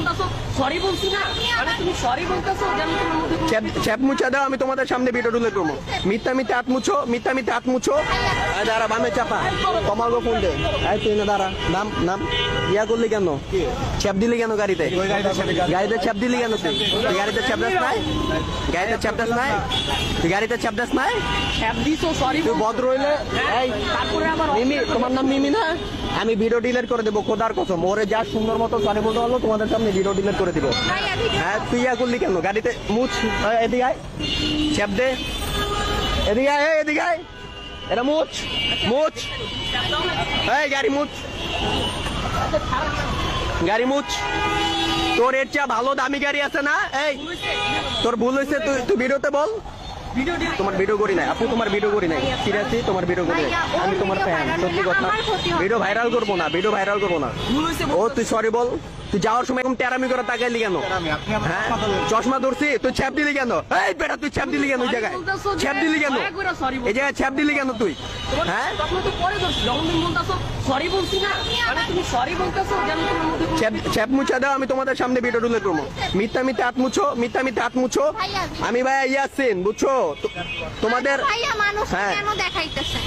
বলতাছো sorry বলছি না, আরে তুমি সরি বলতাছো যেন তোমার মধ্যে চ্যাপ মুছা দাও, আমি তোমাদের সামনে ভিডিও তুলে করবো। মিথ্যা মিথ্যা হাত মুছো, মিথ্যা মিথ্যা হাত মুছো। দাঁড়া বামে চাপা, কমাল গো ফোন দে। এই তুই না দাঁড়া, নাম নাম। ইয়া করলি কেন? চ্যাপ দিলি কেন গাড়িতে? গাড়িতে চ্যাপ দিলি কেন তুই? গাড়িতে চ্যাপ দাস নাই? গাড়িতে চ্যাপ দাস নাই? তুই গাড়িতে চ্যাপ দাস নাই? হ্যাপ দিছো সরি তুই ভদ্র হইলে এই তারপরে আবার মিমি, তোমার নাম মিমি না? আমি ভিডিও ডিলিট করে দেবো খোদার কসম। ওরে যা সুন্দর মতো সরি বলতে পারলো তোমাদের সামনে ভিডিও ডিলিট করে দিব। হ্যাঁ তুই ইয়া করলি কেন গাড়িতে? মুছ, এদিকে আয়, চ্যাপ দে, এদিকে আয়, এদিকে আয়, এটা মুছ মুছ, এই গাড়ি মুছ, গাড়ি মুছ। তোর এর চেয়ে ভালো দামি গাড়ি আছে না? এই তোর ভুল হয়েছে, তুই তুই ভিডিওতে বল। তোমার ভিডিও করি নাই আপু, তোমার ভিডিও করি নাই, সিরিয়াসলি তোমার ভিডিও করি নাই। আমি তোমার ফ্যান, সত্যি কথা। ভিডিও ভাইরাল করবো না, ভিডিও ভাইরাল করবো না। ও তুই সরি বল। তুই যাওয়ার সময় এরকম টেরামি করে তাকাইলি কেন? হ্যাঁ চশমা ধরছি, তুই ছ্যাপ দিলি কেন? এই বেটা তুই ছ্যাপ দিলি কেন? ওই জায়গায় ছ্যাপ দিলি কেন? এই জায়গায় ছ্যাপ দিলি কেন তুই? হ্যাঁ সরি বলছি না, আরে তুমি সরি বলতাছো যেন তোমার মধ্যে চ্যাপ মুছা দাও, আমি তোমাদের সামনে ভিডিও তুলে করবো। মিথ্যা মিথ্যা হাত মুছো, মিথ্যা মিথ্যা হাত মুছো। আমি ভাইয়া ইয়াসিন, বুঝছো তোমাদের? ভাইয়া মানুষ হ্যাঁ। কেন দেখাইতেছে?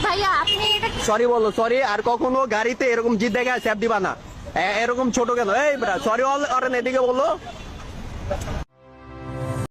ভাইয়া আপনি এটা সরি বলো, সরি। আর কখনো গাড়িতে এরকম জিদ দেখায় চ্যাপ দিবা না। এরকম ছোট কেন? এই বেটা সরি অল, আর এদিকে বলো।